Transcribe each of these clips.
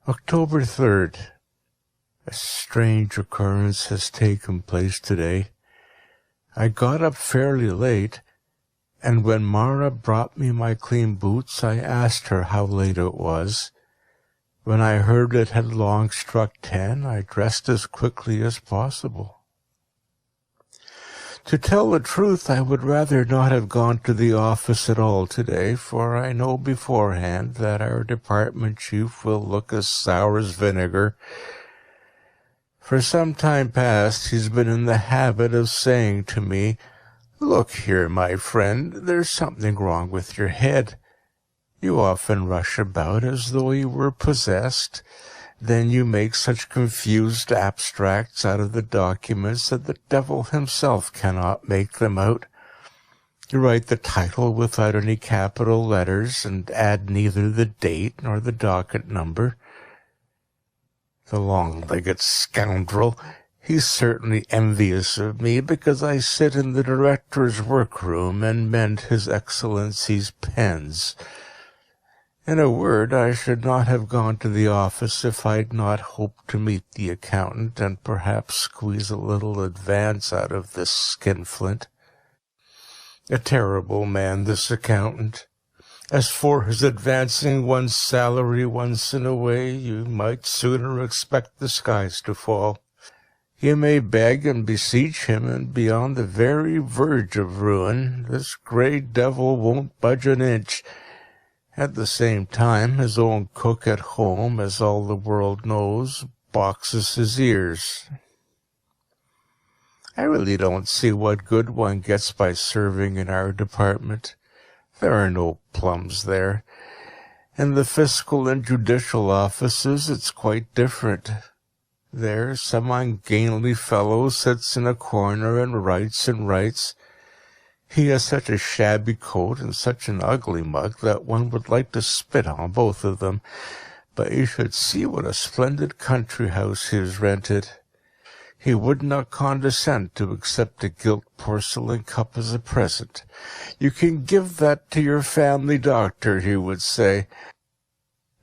October 3rd. A strange occurrence has taken place today. I got up fairly late, and when Mara brought me my clean boots, I asked her how late it was. When I heard it had long struck 10, I dressed as quickly as possible. To tell the truth, I would rather not have gone to the office at all today, for I know beforehand that our department chief will look as sour as vinegar. For some time past, he's been in the habit of saying to me, "Look here, my friend, there's something wrong with your head. You often rush about as though you were possessed. Then you make such confused abstracts out of the documents that the devil himself cannot make them out. You write the title without any capital letters, and add neither the date nor the docket number. The long-legged scoundrel! He's certainly envious of me, because I sit in the director's workroom and mend His Excellency's pens. In a word, I should not have gone to the office if I'd not hoped to meet the accountant and perhaps squeeze a little advance out of this skinflint. A terrible man, this accountant. As for his advancing one's salary once in a way, you might sooner expect the skies to fall. You may beg and beseech him, and be on the very verge of ruin. This grey devil won't budge an inch. At the same time, his own cook at home, as all the world knows, boxes his ears. I really don't see what good one gets by serving in our department. There are no plums there. In the fiscal and judicial offices it's quite different. There some ungainly fellow sits in a corner and writes and writes. He has such a shabby coat and such an ugly mug that one would like to spit on both of them. But you should see what a splendid country house he has rented. He would not condescend to accept a gilt porcelain cup as a present. "You can give that to your family doctor," he would say.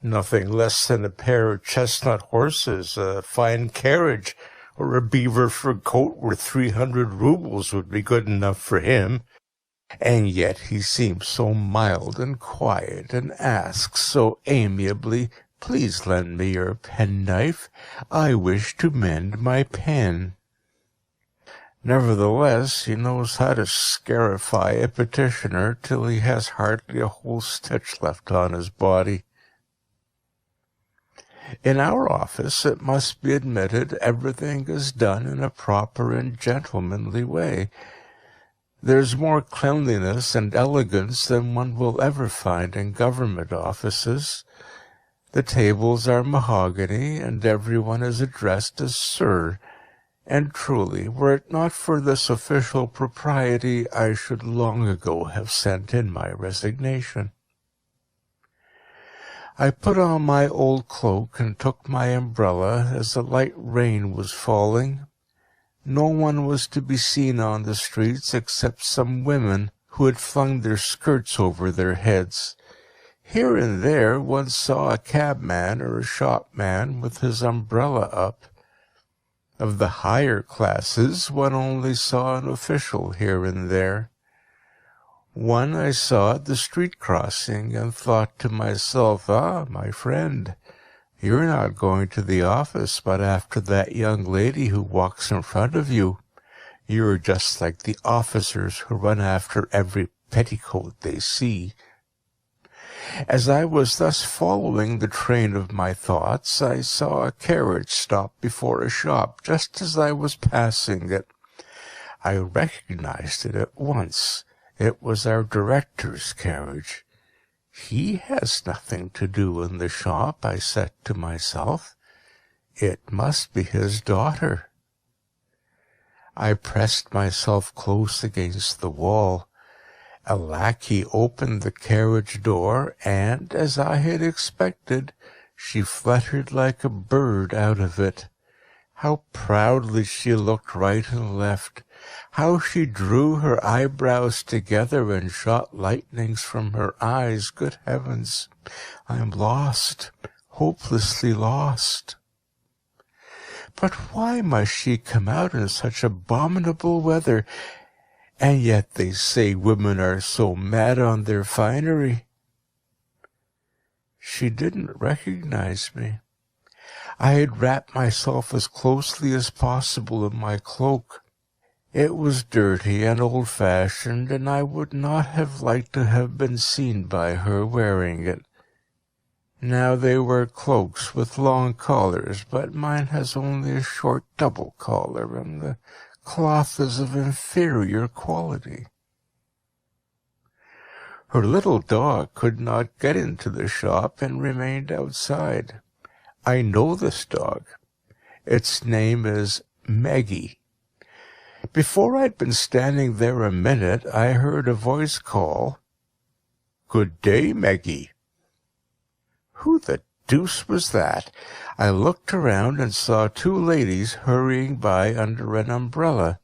Nothing less than a pair of chestnut horses, a fine carriage, or a beaver fur coat worth 300 rubles would be good enough for him. And yet he seems so mild and quiet, and asks so amiably, "Please lend me your penknife. I wish to mend my pen." Nevertheless, he knows how to scarify a petitioner till he has hardly a whole stitch left on his body. In our office, it must be admitted, everything is done in a proper and gentlemanly way. There's more cleanliness and elegance than one will ever find in government offices. The tables are mahogany, and everyone is addressed as "Sir." And truly, were it not for this official propriety, I should long ago have sent in my resignation. I put on my old cloak and took my umbrella, as a light rain was falling. No one was to be seen on the streets except some women who had flung their skirts over their heads. Here and there one saw a cabman or a shopman with his umbrella up. Of the higher classes, one only saw an official here and there. One I saw at the street crossing, and thought to myself, "Ah, my friend, you're not going to the office, but after that young lady who walks in front of you. You're just like the officers who run after every petticoat they see." As I was thus following the train of my thoughts, I saw a carriage stop before a shop just as I was passing it. I recognized it at once. It was our director's carriage. "He has nothing to do in the shop," I said to myself. "It must be his daughter." I pressed myself close against the wall. A lackey opened the carriage door, and, as I had expected, she fluttered like a bird out of it. How proudly she looked right and left! How she drew her eyebrows together and shot lightnings from her eyes! Good heavens! I am lost! hopelessly lost. But why must she come out in such abominable weather? And yet they say women are so mad on their finery. She didn't recognize me. I had wrapped myself as closely as possible in my cloak. It was dirty and old-fashioned, and I would not have liked to have been seen by her wearing it. Now they wear cloaks with long collars, but mine has only a short double collar, and the cloth is of inferior quality. Her little dog could not get into the shop and remained outside. I know this dog. Its name is Maggie. Before I'd been standing there a minute, I heard a voice call, "Good day, Maggie." Who the deuce was that? I looked around and saw two ladies hurrying by under an umbrella,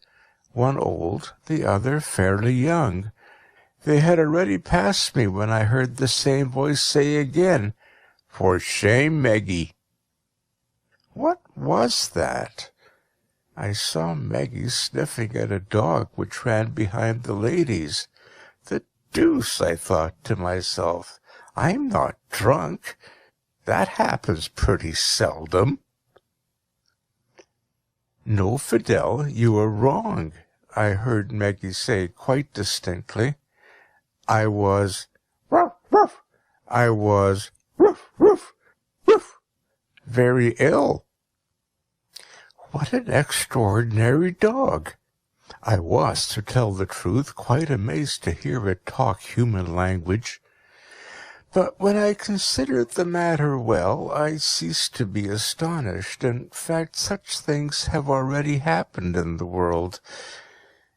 one old, the other fairly young. They had already passed me when I heard the same voice say again, "For shame, Maggie." What was that? I saw Maggie sniffing at a dog which ran behind the ladies. The deuce, I thought to myself. I'm not drunk. That happens pretty seldom. "No, Fidel, you are wrong," I heard Maggie say quite distinctly. I was ruff, ruff. I was ruff, ruff, ruff. Very ill. What an extraordinary dog! I was, to tell the truth, quite amazed to hear it talk human language. But when I considered the matter well, I ceased to be astonished. In fact, such things have already happened in the world.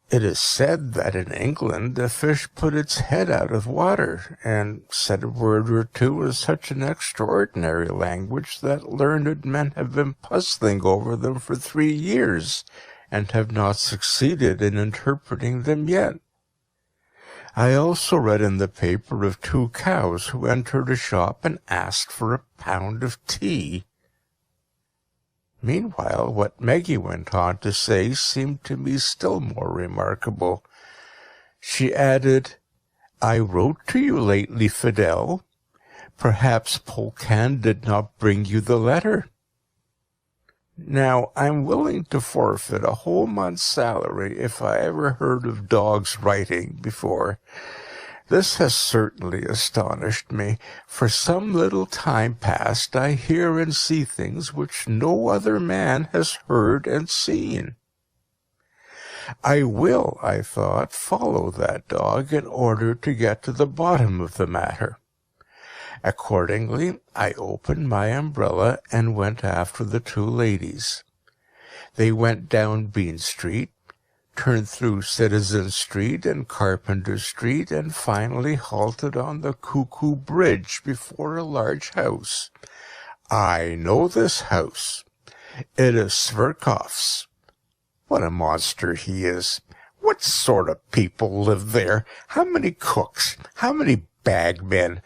It is said that in England a fish put its head out of water, and said a word or two in such an extraordinary language that learned men have been puzzling over them for 3 years, and have not succeeded in interpreting them yet. I also read in the paper of 2 cows who entered a shop and asked for a pound of tea. Meanwhile, what Maggie went on to say seemed to me still more remarkable. She added, "I wrote to you lately, Fidel. Perhaps Polkan did not bring you the letter." Now, I'm willing to forfeit a whole month's salary if I ever heard of dogs writing before. This has certainly astonished me. For some little time past I hear and see things which no other man has heard and seen. I will, I thought, follow that dog in order to get to the bottom of the matter. Accordingly, I opened my umbrella and went after the 2 ladies. They went down Bean Street, turned through Citizen Street and Carpenter Street, and finally halted on the Cuckoo Bridge before a large house. I know this house. It is Sverkov's. What a monster he is! What sort of people live there? How many cooks? How many bagmen?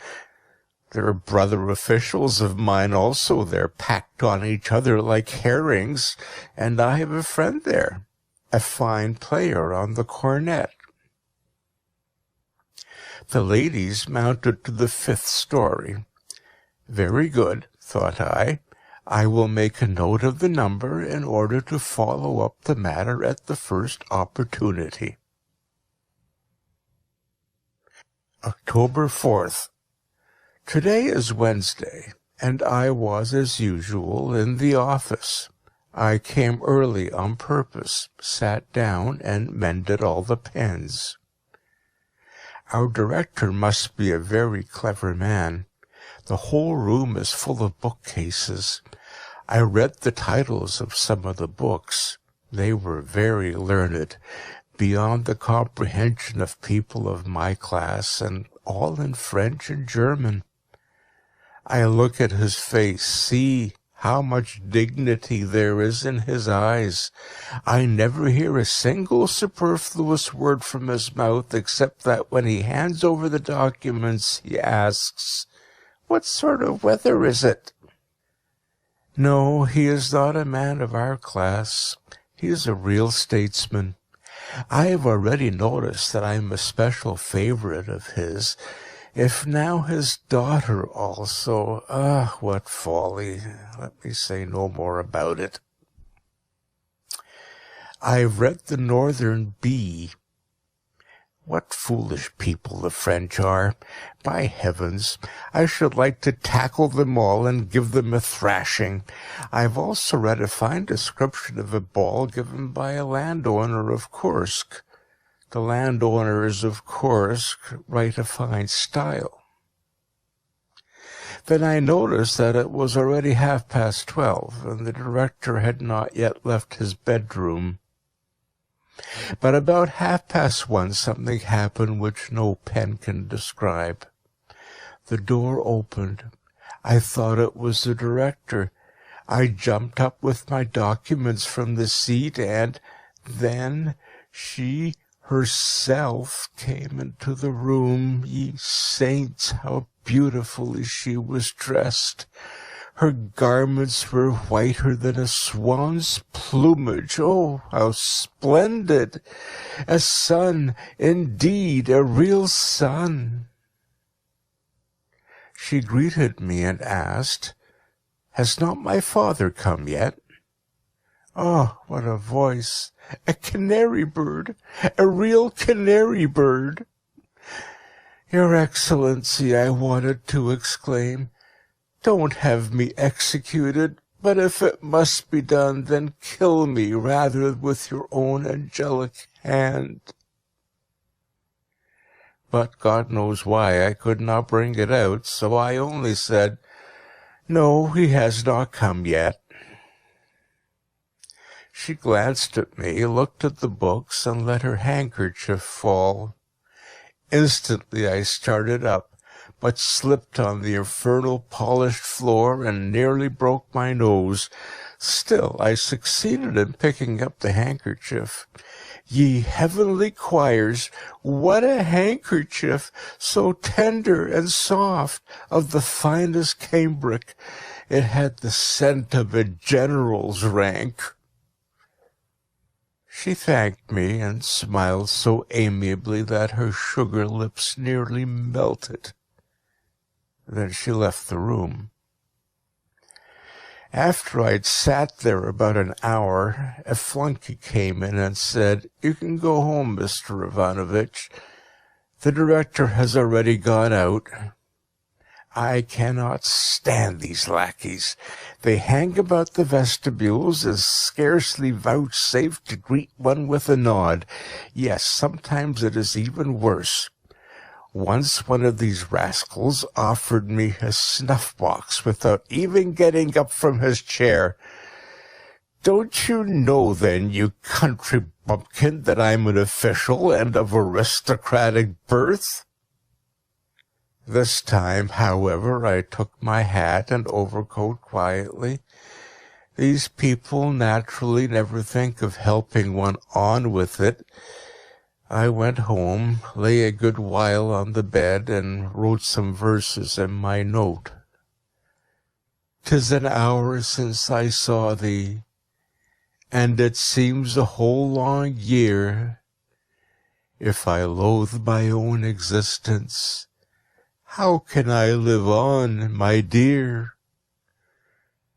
There are brother officials of mine also. They're packed on each other like herrings, and I have a friend there, a fine player on the cornet. The ladies mounted to the 5th story. Very good, thought I. I will make a note of the number in order to follow up the matter at the first opportunity. October 4th. Today is Wednesday, and I was, as usual, in the office. I came early on purpose, sat down, and mended all the pens. Our director must be a very clever man. The whole room is full of bookcases. I read the titles of some of the books. They were very learned, beyond the comprehension of people of my class, and all in French and German. I look at his face, see how much dignity there is in his eyes. I never hear a single superfluous word from his mouth, except that when he hands over the documents, he asks, "What sort of weather is it?" No, he is not a man of our class. He is a real statesman. I have already noticed that I am a special favorite of his. If now his daughter also, what folly. Let me say no more about it. I've read The Northern Bee. What foolish people the French are. By heavens, I should like to tackle them all and give them a thrashing. I've also read a fine description of a ball given by a landowner of Kursk. The landowners of Kursk write a fine style. Then I noticed that it was already 12:30, and the director had not yet left his bedroom. But about 1:30 something happened which no pen can describe. The door opened. I thought it was the director. I jumped up with my documents from the seat, and then she herself came into the room. Ye saints, how beautifully she was dressed! Her garments were whiter than a swan's plumage. Oh, how splendid! A sun, indeed, a real sun. She greeted me and asked, "Has not my father come yet?" Oh, what a voice! A canary bird! A real canary bird! "Your Excellency," I wanted to exclaim, "don't have me executed, but if it must be done, then kill me rather with your own angelic hand." But God knows why I could not bring it out, so I only said, "No, he has not come yet." She glanced at me, looked at the books, and let her handkerchief fall. Instantly I started up, but slipped on the infernal polished floor and nearly broke my nose. Still I succeeded in picking up the handkerchief. Ye heavenly choirs, what a handkerchief, so tender and soft, of the finest cambric. It had the scent of a general's rank. She thanked me and smiled so amiably that her sugar lips nearly melted. Then she left the room. After I'd sat there about an hour, a flunkey came in and said, "You can go home, Mr. Ivanovitch. The director has already gone out." I cannot stand these lackeys. They hang about the vestibules and scarcely vouchsafe to greet one with a nod. Yes, sometimes it is even worse. Once one of these rascals offered me a snuff-box without even getting up from his chair. "Don't you know, then, you country bumpkin, that I'm an official and of aristocratic birth?" This time, however, I took my hat and overcoat quietly. These people naturally never think of helping one on with it. I went home, lay a good while on the bed, and wrote some verses in my note. "'Tis an hour since I saw thee, and it seems a whole long year. If I loathe my own existence, how can I live on, my dear?"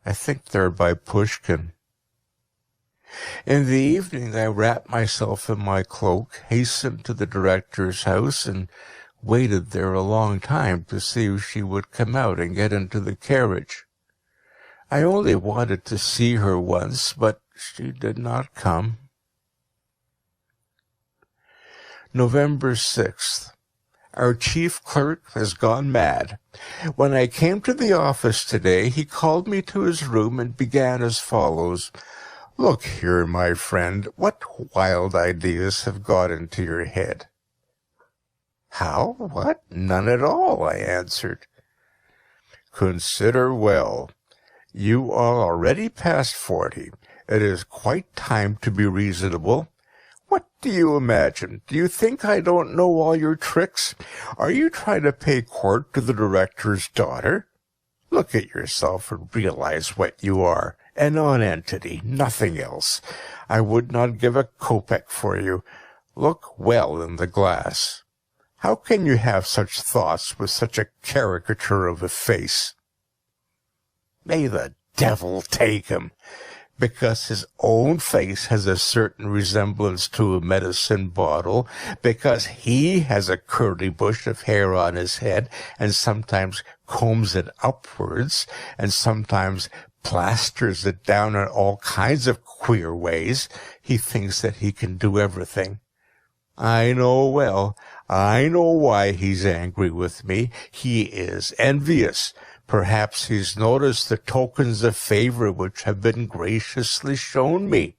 I think they're by Pushkin. In the evening I wrapped myself in my cloak, hastened to the director's house, and waited there a long time to see if she would come out and get into the carriage. I only wanted to see her once, but she did not come. November 6th. Our chief clerk has gone mad. When I came to the office today, he called me to his room and began as follows. "Look here, my friend, what wild ideas have got into your head?" "How? What? None at all," I answered. "Consider well. You are already past 40. It is quite time to be reasonable. What do you imagine? Do you think I don't know all your tricks? Are you trying to pay court to the director's daughter? Look at yourself and realize what you are. A nonentity, nothing else. I would not give a kopeck for you. Look well in the glass. How can you have such thoughts with such a caricature of a face? May the devil take him! Because his own face has a certain resemblance to a medicine bottle, because he has a curly bush of hair on his head, and sometimes combs it upwards, and sometimes plasters it down in all kinds of queer ways, he thinks that he can do everything. I know well. I know why he's angry with me. He is envious. Perhaps he's noticed the tokens of favor which have been graciously shown me.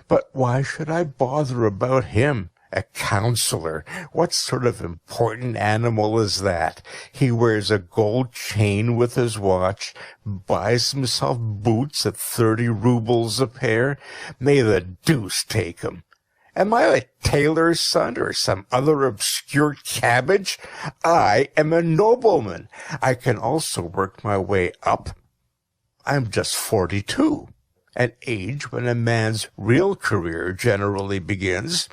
But why should I bother about him? A counselor. What sort of important animal is that? He wears a gold chain with his watch, buys himself boots at 30 rubles a pair. May the deuce take him. Am I a tailor's son or some other obscure cabbage? I am a nobleman. I can also work my way up. I'm just 42, an age when a man's real career generally begins.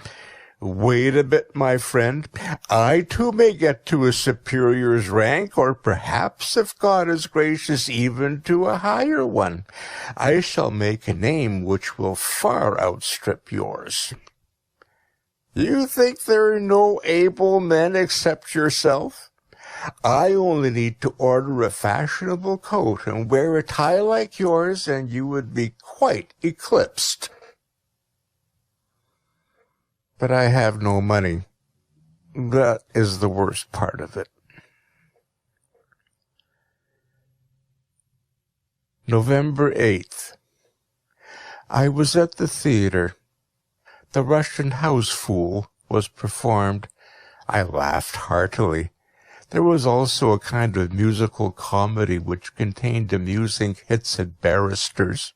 Wait a bit, my friend. I too may get to a superior's rank, or perhaps, if God is gracious, even to a higher one. I shall make a name which will far outstrip yours. You think there are no able men except yourself? I only need to order a fashionable coat and wear a tie like yours, and you would be quite eclipsed. But I have no money. That is the worst part of it. November 8th. I was at the theater. The Russian House Fool was performed. I laughed heartily. There was also a kind of musical comedy which contained amusing hits at barristers.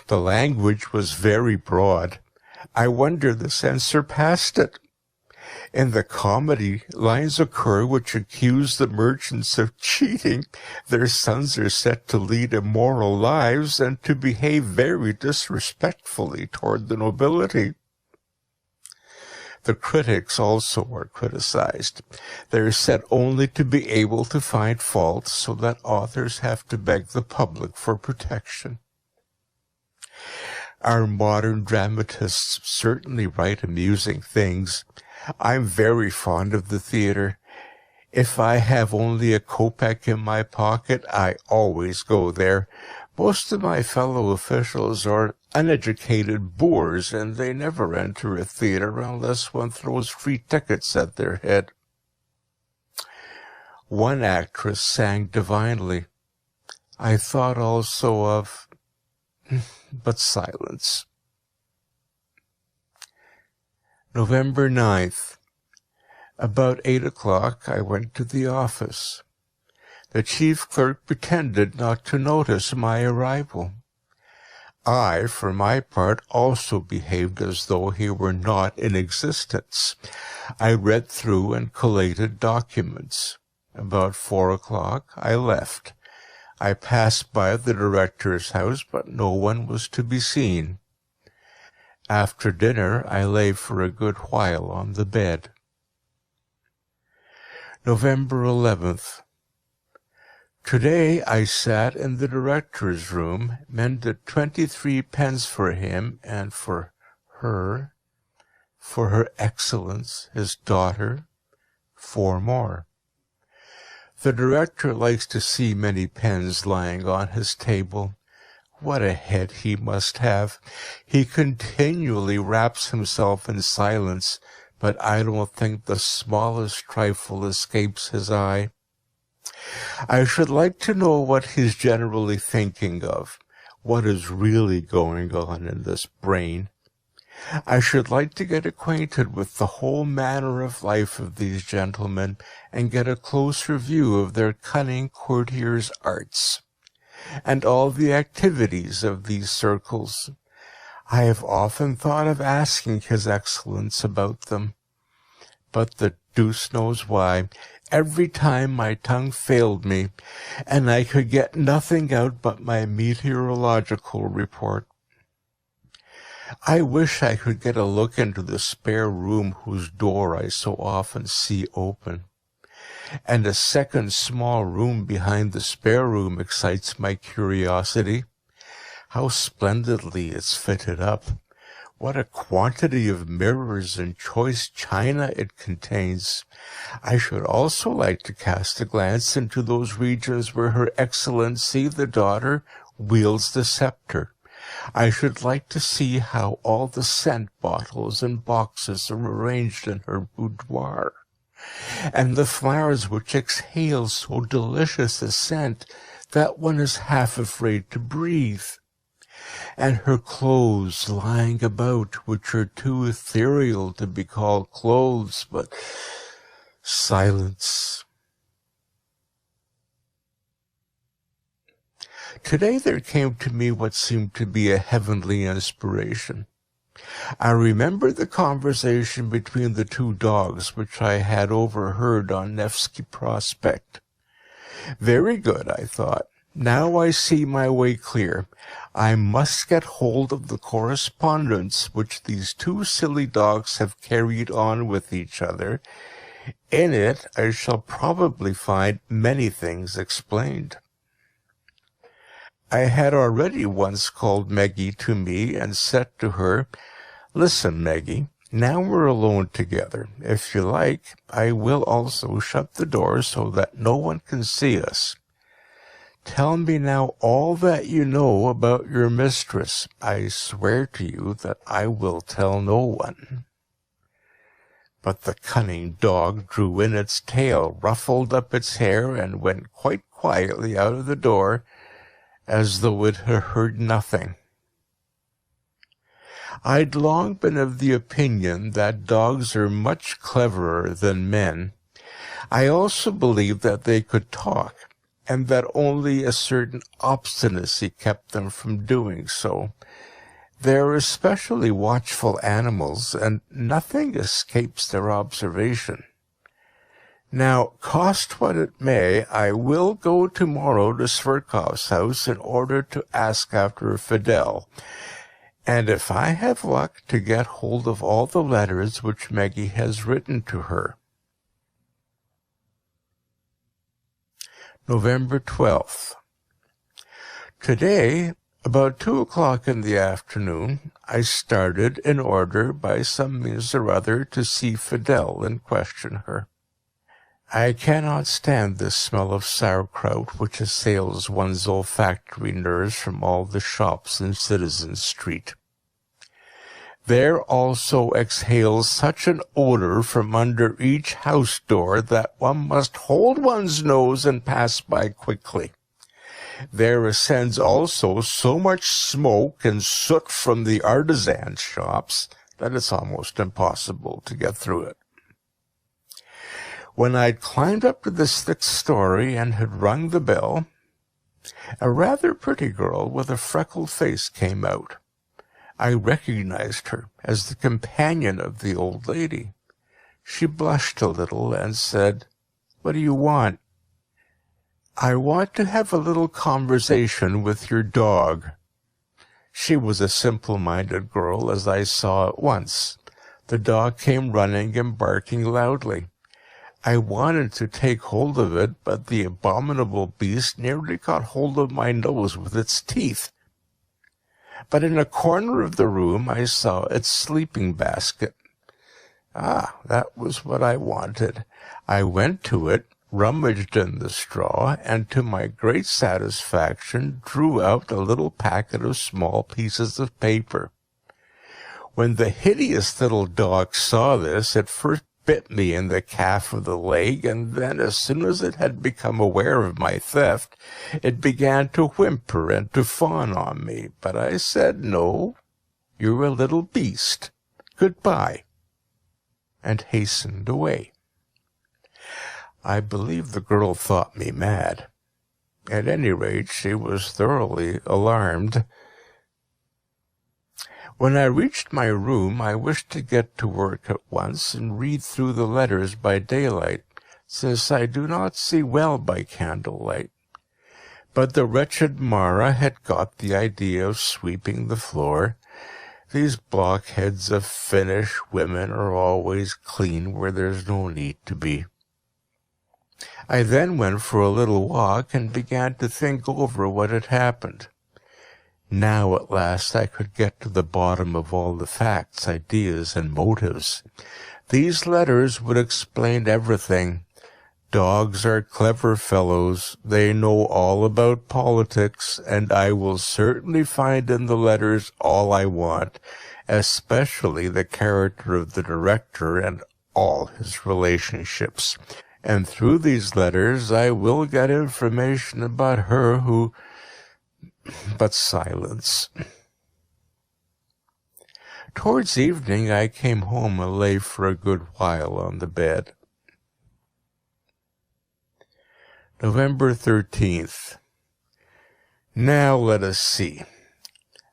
The language was very broad. I wonder the censor passed it. In the comedy, lines occur which accuse the merchants of cheating. Their sons are set to lead immoral lives and to behave very disrespectfully toward the nobility. The critics also are criticized. They are said only to be able to find fault, so that authors have to beg the public for protection. Our modern dramatists certainly write amusing things. I'm very fond of the theater. If I have only a kopeck in my pocket, I always go there. Most of my fellow officials are uneducated boors, and they never enter a theater unless one throws free tickets at their head. One actress sang divinely. I thought also of... but silence. November 9th. About 8 o'clock I went to the office. The chief clerk pretended not to notice my arrival. I, for my part, also behaved as though he were not in existence. I read through and collated documents. About 4 o'clock I left. I passed by the director's house, but no one was to be seen. After dinner I lay for a good while on the bed. November 11th. Today I sat in the director's room, mended 23 pence for him and for her excellence, his daughter, 4 more. The director likes to see many pens lying on his table. What a head he must have! He continually wraps himself in silence, but I don't think the smallest trifle escapes his eye. I should like to know what he's generally thinking of, what is really going on in this brain. I should like to get acquainted with the whole manner of life of these gentlemen, and get a closer view of their cunning courtiers' arts, and all the activities of these circles. I have often thought of asking His Excellence about them, but the deuce knows why, every time my tongue failed me, and I could get nothing out but my meteorological report. I wish I could get a look into the spare room whose door I so often see open. And a second small room behind the spare room excites my curiosity. How splendidly it's fitted up! What a quantity of mirrors and choice china it contains! I should also like to cast a glance into those regions where Her Excellency, the daughter, wields the scepter. I should like to see how all the scent bottles and boxes are arranged in her boudoir, and the flowers which exhale so delicious a scent that one is half afraid to breathe, and her clothes lying about, which are too ethereal to be called clothes, but silence. Today there came to me what seemed to be a heavenly inspiration. I remembered the conversation between the two dogs which I had overheard on Nevsky Prospect. Very good, I thought. Now I see my way clear. I must get hold of the correspondence which these two silly dogs have carried on with each other. In it I shall probably find many things explained. I had already once called Meggie to me and said to her, "Listen, Meggie, now we're alone together. If you like, I will also shut the door so that no one can see us. Tell me now all that you know about your mistress. I swear to you that I will tell no one." But the cunning dog drew in its tail, ruffled up its hair, and went quite quietly out of the door, as though it had heard nothing. I'd long been of the opinion that dogs are much cleverer than men. I also believed that they could talk, and that only a certain obstinacy kept them from doing so. They're especially watchful animals, and nothing escapes their observation. Now, cost what it may, I will go tomorrow to Sverkov's house in order to ask after Fidel, and if I have luck, to get hold of all the letters which Meggie has written to her. November 12th. Today, about 2 o'clock in the afternoon, I started in order, by some means or other, to see Fidel and question her. I cannot stand this smell of sauerkraut which assails one's olfactory nerves from all the shops in Citizen Street. There also exhales such an odor from under each house door that one must hold one's nose and pass by quickly. There ascends also so much smoke and soot from the artisan shops that it's almost impossible to get through it. When I'd climbed up to the 6th story and had rung the bell, a rather pretty girl with a freckled face came out. I recognized her as the companion of the old lady. She blushed a little and said, "What do you want?" "I want to have a little conversation with your dog." She was a simple-minded girl, as I saw at once. The dog came running and barking loudly. I wanted to take hold of it, but the abominable beast nearly got hold of my nose with its teeth. But in a corner of the room I saw its sleeping basket. Ah, that was what I wanted. I went to it, rummaged in the straw, and to my great satisfaction drew out a little packet of small pieces of paper. When the hideous little dog saw this, it first bit me in the calf of the leg, and then, as soon as it had become aware of my theft, it began to whimper and to fawn on me. But I said, "No, you're a little beast. Goodbye," and hastened away. I believe the girl thought me mad. At any rate, she was thoroughly alarmed. When I reached my room, I wished to get to work at once and read through the letters by daylight, since I do not see well by candlelight. But the wretched Mara had got the idea of sweeping the floor. These blockheads of Finnish women are always clean where there's no need to be. I then went for a little walk and began to think over what had happened. Now at last I could get to the bottom of all the facts, ideas, and motives. These letters would explain everything. Dogs are clever fellows. They know all about politics, and I will certainly find in the letters all I want, especially the character of the director and all his relationships. And through these letters I will get information about her who... But silence. Towards evening I came home and lay for a good while on the bed. November 13th. Now let us see.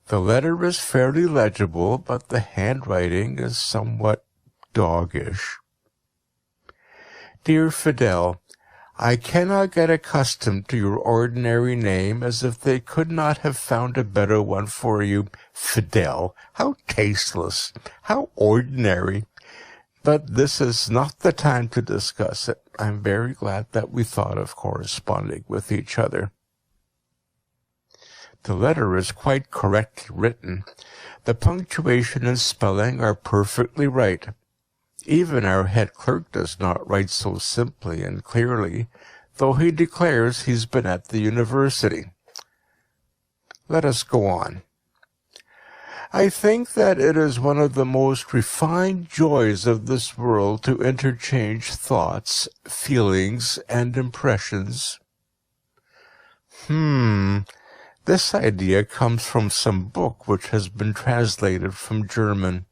The letter is fairly legible, but the handwriting is somewhat doggish. Dear Fidel, I cannot get accustomed to your ordinary name, as if they could not have found a better one for you. Fidel, how tasteless, how ordinary. But this is not the time to discuss it. I'm very glad that we thought of corresponding with each other. The letter is quite correctly written. The punctuation and spelling are perfectly right. Even our head clerk does not write so simply and clearly, though he declares he's been at the university. Let us go on. I think that it is one of the most refined joys of this world to interchange thoughts, feelings, and impressions. This idea comes from some book which has been translated from German.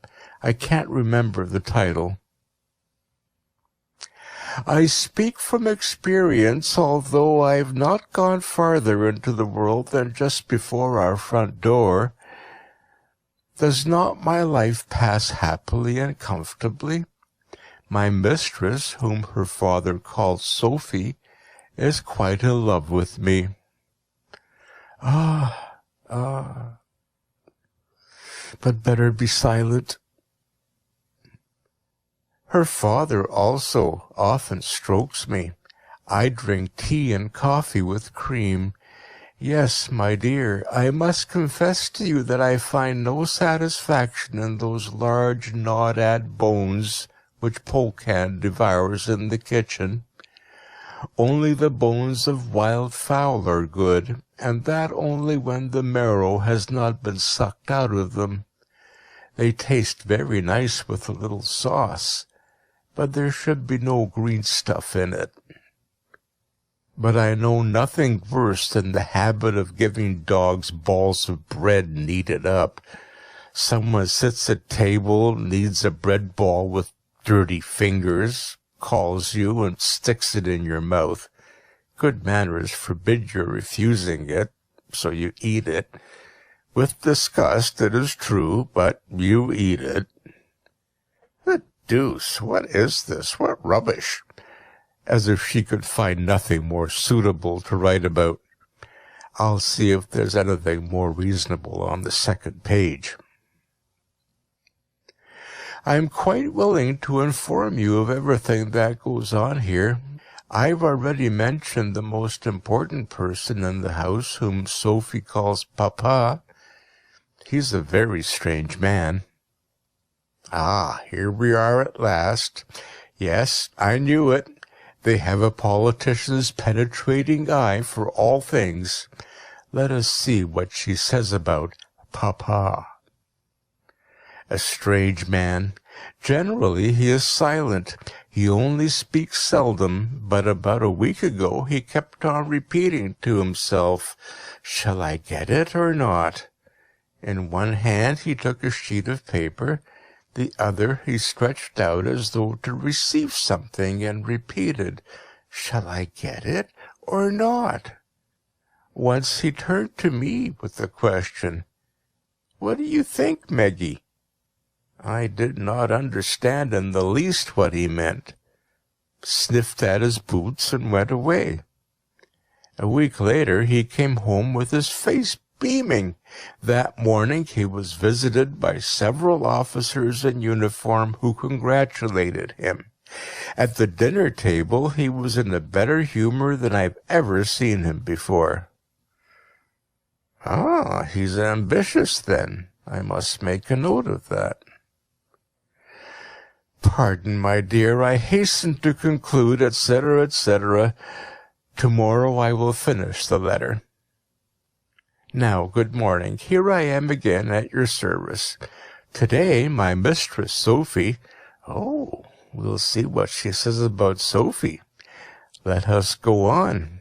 I can't remember the title. I speak from experience, although I've not gone farther into the world than just before our front door. Does not my life pass happily and comfortably? My mistress, whom her father called Sophie, is quite in love with me. But better be silent. Her father also often strokes me. I drink tea and coffee with cream. Yes, my dear, I must confess to you that I find no satisfaction in those large gnawed-at bones which Polkan devours in the kitchen. Only the bones of wild fowl are good, and that only when the marrow has not been sucked out of them. They taste very nice with a little sauce, but there should be no green stuff in it. But I know nothing worse than the habit of giving dogs balls of bread kneaded up. Someone sits at table, kneads a bread ball with dirty fingers, calls you, and sticks it in your mouth. Good manners forbid your refusing it, so you eat it. With disgust, it is true, but you eat it. The deuce, what is this? What rubbish! As if she could find nothing more suitable to write about. I'll see if there's anything more reasonable on the second page. I'm quite willing to inform you of everything that goes on here. I've already mentioned the most important person in the house, whom Sophie calls Papa. He's a very strange man. Here we are at last. Yes, I knew it. They have a politician's penetrating eye for all things. Let us see what she says about Papa. A strange man. Generally he is silent. He only speaks seldom, but about a week ago he kept on repeating to himself, "Shall I get it or not?" In one hand he took a sheet of paper, the other he stretched out as though to receive something, and repeated, "Shall I get it or not?" Once he turned to me with the question, What do you think, Meggie?" I did not understand in the least what he meant, sniffed at his boots, and went away. A week later he came home with his face beaming. That morning he was visited by several officers in uniform who congratulated him. At the dinner table he was in a better humor than I've ever seen him before. "Ah, he's ambitious, then. I must make a note of that." "Pardon, my dear, I hasten to conclude, etc., etc. Tomorrow I will finish the letter. Now, good morning. Here I am again at your service. Today my mistress, Sophie— Oh, we'll see what she says about Sophie. Let us go on.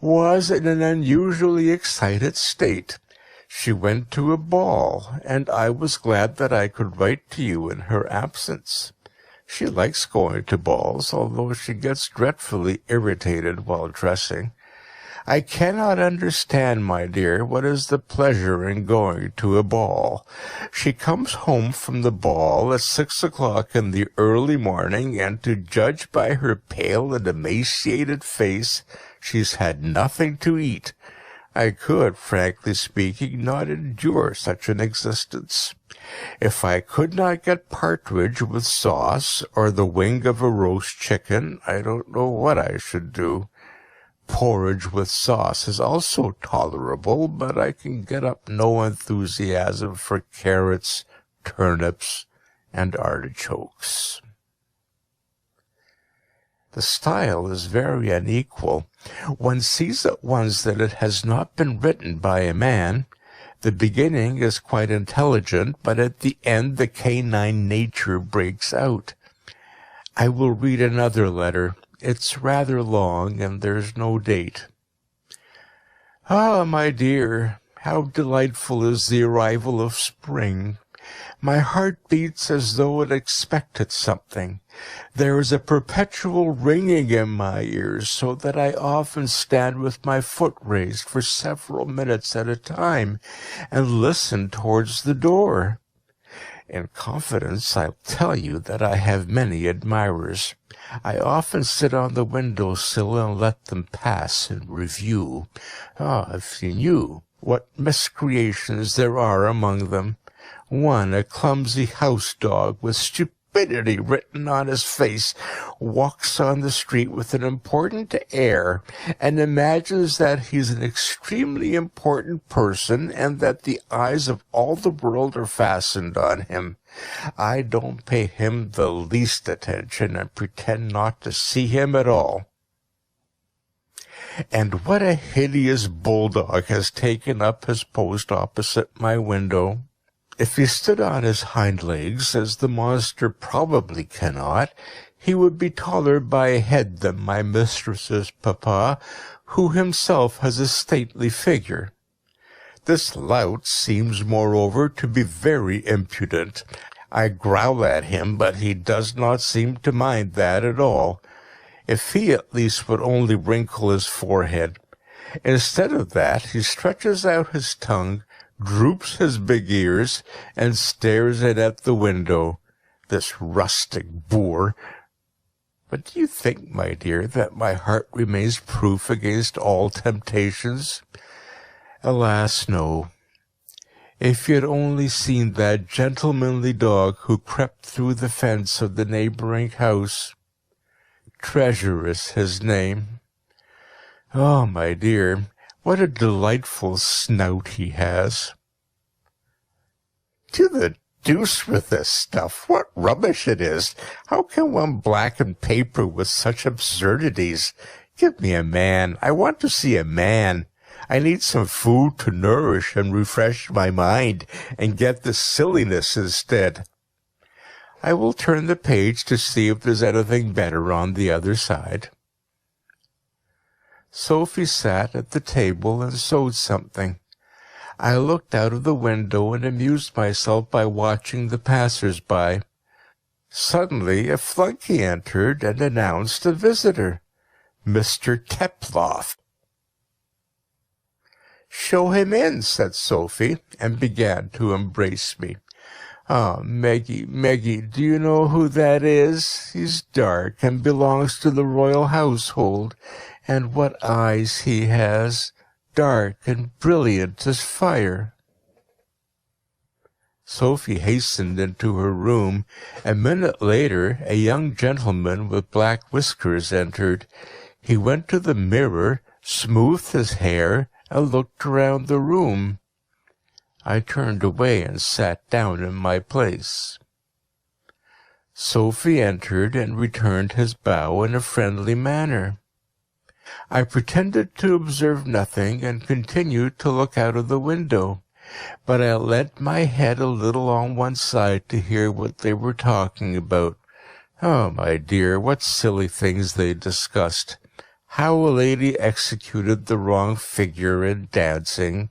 Was in an unusually excited state. She went to a ball, and I was glad that I could write to you in her absence. She likes going to balls, although she gets dreadfully irritated while dressing. I cannot understand, my dear, what is the pleasure in going to a ball. She comes home from the ball at 6 o'clock in the early morning, and to judge by her pale and emaciated face, she's had nothing to eat. I could, frankly speaking, not endure such an existence. If I could not get partridge with sauce or the wing of a roast chicken, I don't know what I should do. Porridge with sauce is also tolerable, but I can get up no enthusiasm for carrots, turnips, and artichokes. The style is very unequal. One sees at once that it has not been written by a man. The beginning is quite intelligent, but at the end the canine nature breaks out. I will read another letter. It's rather long, and there's no date. Ah, my dear, how delightful is the arrival of spring! My heart beats as though it expected something. There is a perpetual ringing in my ears, so that I often stand with my foot raised for several minutes at a time, and listen towards the door. In confidence, I'll tell you that I have many admirers. I often sit on the window-sill and let them pass in review. Ah, if you knew what miscreations there are among them. One, a clumsy house-dog with stupidity written on his face, walks on the street with an important air and imagines that he's an extremely important person and that the eyes of all the world are fastened on him. I don't pay him the least attention and pretend not to see him at all. And what a hideous bulldog has taken up his post opposite my window. If he stood on his hind legs, as the monster probably cannot, he would be taller by a head than my mistress's papa, who himself has a stately figure. This lout seems, moreover, to be very impudent. I growl at him, but he does not seem to mind that at all. If he at least would only wrinkle his forehead. Instead of that, he stretches out his tongue, droops his big ears, and stares in at the window, this rustic boor. But do you think, my dear, that my heart remains proof against all temptations? Alas, no. If you had only seen that gentlemanly dog who crept through the fence of the neighboring house. Treasure is his name. Oh, my dear, what a delightful snout he has. To the deuce with this stuff. What rubbish it is. How can one blacken paper with such absurdities? Give me a man. I want to see a man. I need some food to nourish and refresh my mind, and get the silliness instead. I will turn the page to see if there's anything better on the other side. Sophie sat at the table and sewed something. I looked out of the window and amused myself by watching the passers-by. Suddenly a flunkey entered and announced a visitor, Mr. Teploff. "Show him in," said Sophie, and began to embrace me. "Ah, Meggie, do you know who that is? He's dark and belongs to the royal household. And what eyes he has, dark and brilliant as fire." Sophie hastened into her room. A minute later, a young gentleman with black whiskers entered. He went to the mirror, smoothed his hair, and looked around the room. I turned away and sat down in my place. Sophie entered and returned his bow in a friendly manner. I pretended to observe nothing and continued to look out of the window, but I leant my head a little on one side to hear what they were talking about. Oh, my dear, what silly things they discussed. How a lady executed the wrong figure in dancing,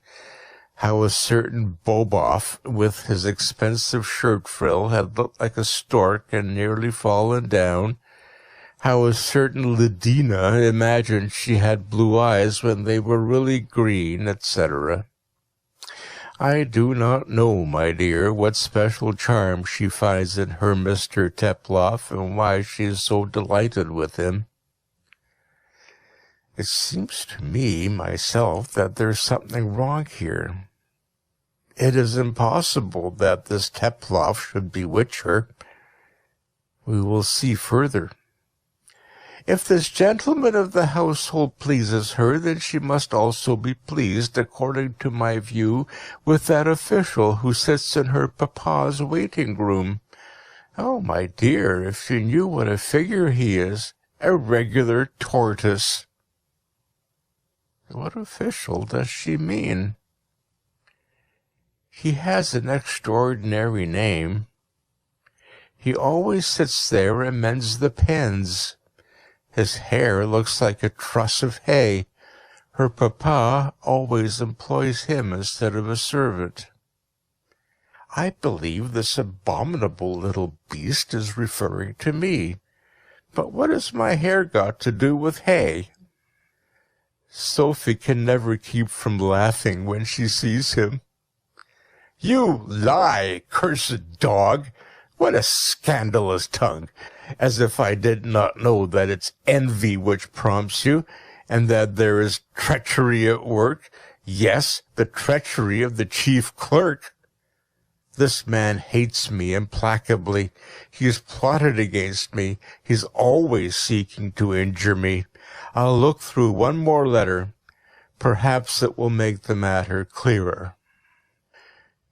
how a certain Boboff with his expensive shirt frill had looked like a stork and nearly fallen down, how a certain Ladina imagined she had blue eyes when they were really green, etc. I do not know, my dear, what special charm she finds in her Mr. Teploff and why she is so delighted with him. It seems to me, myself, that there's something wrong here. It is impossible that this Teploff should bewitch her. We will see further. If this gentleman of the household pleases her, then she must also be pleased, according to my view, with that official who sits in her papa's waiting-room. Oh, my dear, if she knew what a figure he is, a regular tortoise. What official does she mean? He has an extraordinary name. He always sits there and mends the pens. His hair looks like a truss of hay. Her papa always employs him instead of a servant. I believe this abominable little beast is referring to me. But what has my hair got to do with hay? Sophie can never keep from laughing when she sees him. "You lie, cursed dog! What a scandalous tongue! As if I did not know that it's envy which prompts you, and that there is treachery at work. Yes, the treachery of the chief clerk. This man hates me implacably. He has plotted against me. He's always seeking to injure me. I'll look through one more letter. Perhaps it will make the matter clearer.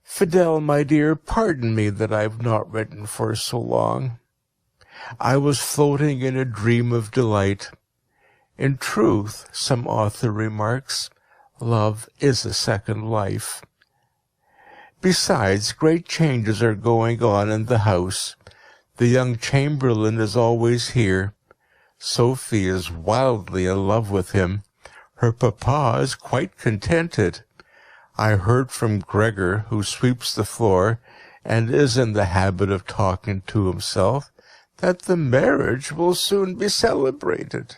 Fidel, my dear, pardon me that I've not written for so long. I was floating in a dream of delight. In truth, some author remarks, love is a second life. Besides, great changes are going on in the house. The young chamberlain is always here. Sophie is wildly in love with him. Her papa is quite contented. I heard from Gregor, who sweeps the floor, and is in the habit of talking to himself, that the marriage will soon be celebrated.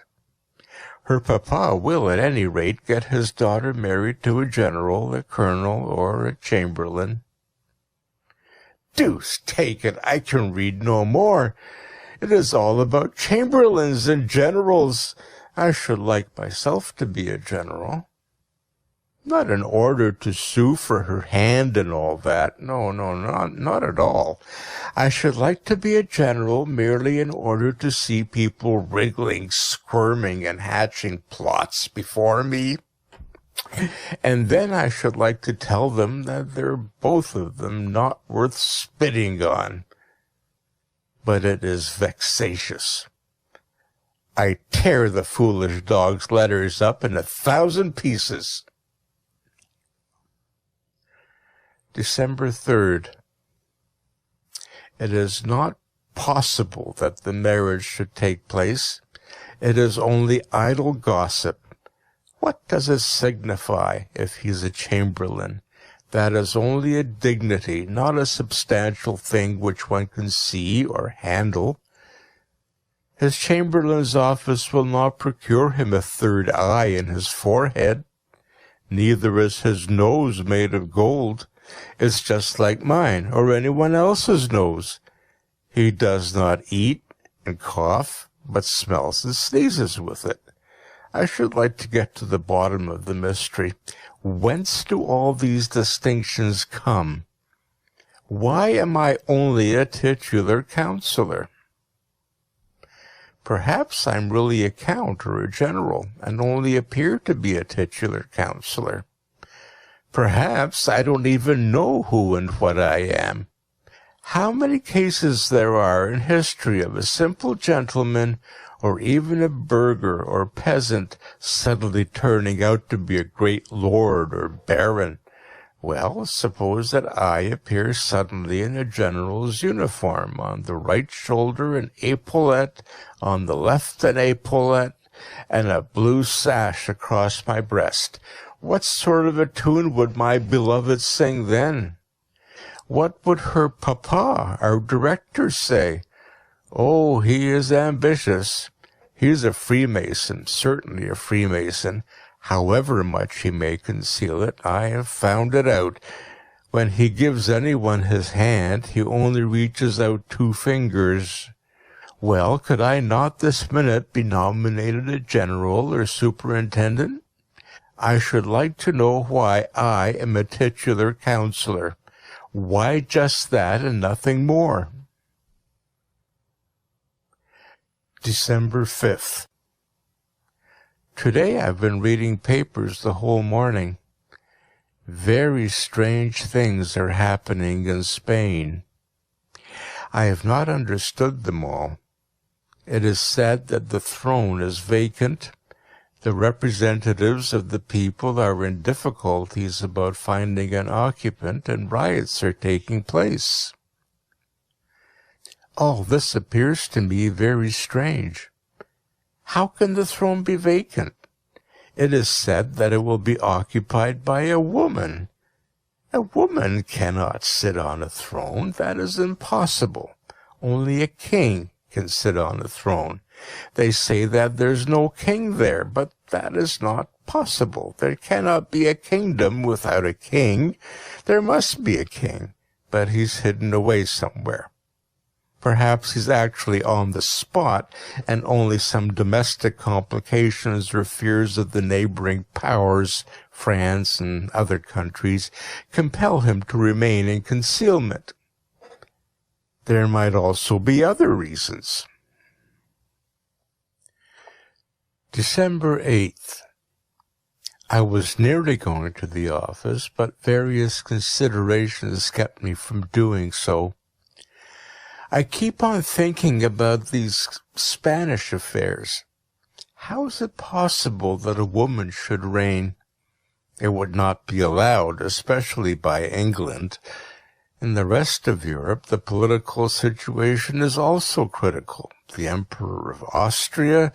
Her papa will, at any rate, get his daughter married to a general, a colonel, or a chamberlain. Deuce take it, I can read no more. It is all about chamberlains and generals. I should like myself to be a general. Not in order to sue for her hand and all that. No, not at all. I should like to be a general merely in order to see people wriggling, squirming, and hatching plots before me. And then I should like to tell them that they're both of them not worth spitting on. But it is vexatious. I tear the foolish dog's letters up in 1,000 pieces. December 3rd. It is not possible that the marriage should take place. It is only idle gossip. What does it signify if he's a chamberlain? That is only a dignity, not a substantial thing which one can see or handle. His chamberlain's office will not procure him a third eye in his forehead. Neither is his nose made of gold. It's just like mine or anyone else's nose. He does not eat and cough, but smells and sneezes with it. I should like to get to the bottom of the mystery. Whence do all these distinctions come? Why am I only a titular councillor? Perhaps I'm really a count or a general, and only appear to be a titular councillor. Perhaps I don't even know who and what I am. How many cases there are in history of a simple gentleman, or even a burgher or peasant, suddenly turning out to be a great lord or baron. Well, suppose that I appear suddenly in a general's uniform, on the right shoulder an epaulette, on the left an epaulette, and a blue sash across my breast. What sort of a tune would my beloved sing then? What would her papa, our director, say? Oh, he is ambitious. He's a Freemason, certainly a Freemason. However much he may conceal it, I have found it out. When he gives anyone his hand, he only reaches out 2 fingers. Well, could I not this minute be nominated a general or superintendent? I should like to know why I am a titular councillor. Why just that and nothing more? December 5th. Today I've been reading papers the whole morning. Very strange things are happening in Spain. I have not understood them all. It is said that the throne is vacant. The representatives of the people are in difficulties about finding an occupant, and riots are taking place. All this appears to me very strange. How can the throne be vacant? It is said that it will be occupied by a woman. A woman cannot sit on a throne. That is impossible. Only a king can sit on a throne. They say that there's no king there, but that is not possible. There cannot be a kingdom without a king. There must be a king, but he's hidden away somewhere. Perhaps he's actually on the spot, and only some domestic complications or fears of the neighboring powers, France and other countries, compel him to remain in concealment. There might also be other reasons. December 8th. I was nearly going to the office, but various considerations kept me from doing so. I keep on thinking about these Spanish affairs. How is it possible that a woman should reign? It would not be allowed, especially by England. In the rest of Europe, the political situation is also critical. The Emperor of Austria.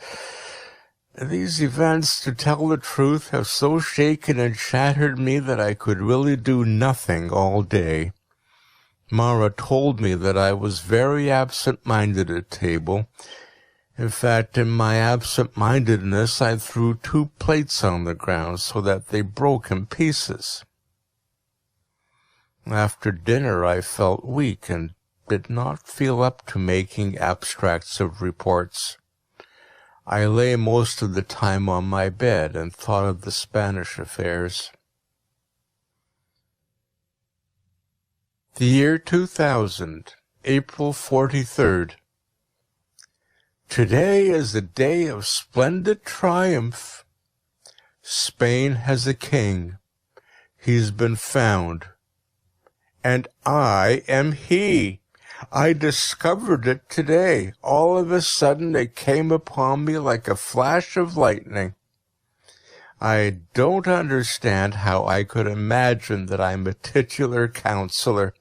These events, to tell the truth, have so shaken and shattered me that I could really do nothing all day. Mara told me that I was very absent-minded at table. In fact, in my absent-mindedness, I threw 2 plates on the ground so that they broke in pieces. After dinner, I felt weak and did not feel up to making abstracts of reports. I lay most of the time on my bed and thought of the Spanish affairs. The year 2000, April 43rd. Today is a day of splendid triumph. Spain has a king. He's been found. And I am he. I discovered it today. All of a sudden it came upon me like a flash of lightning. I don't understand how I could imagine that I'm a titular councillor.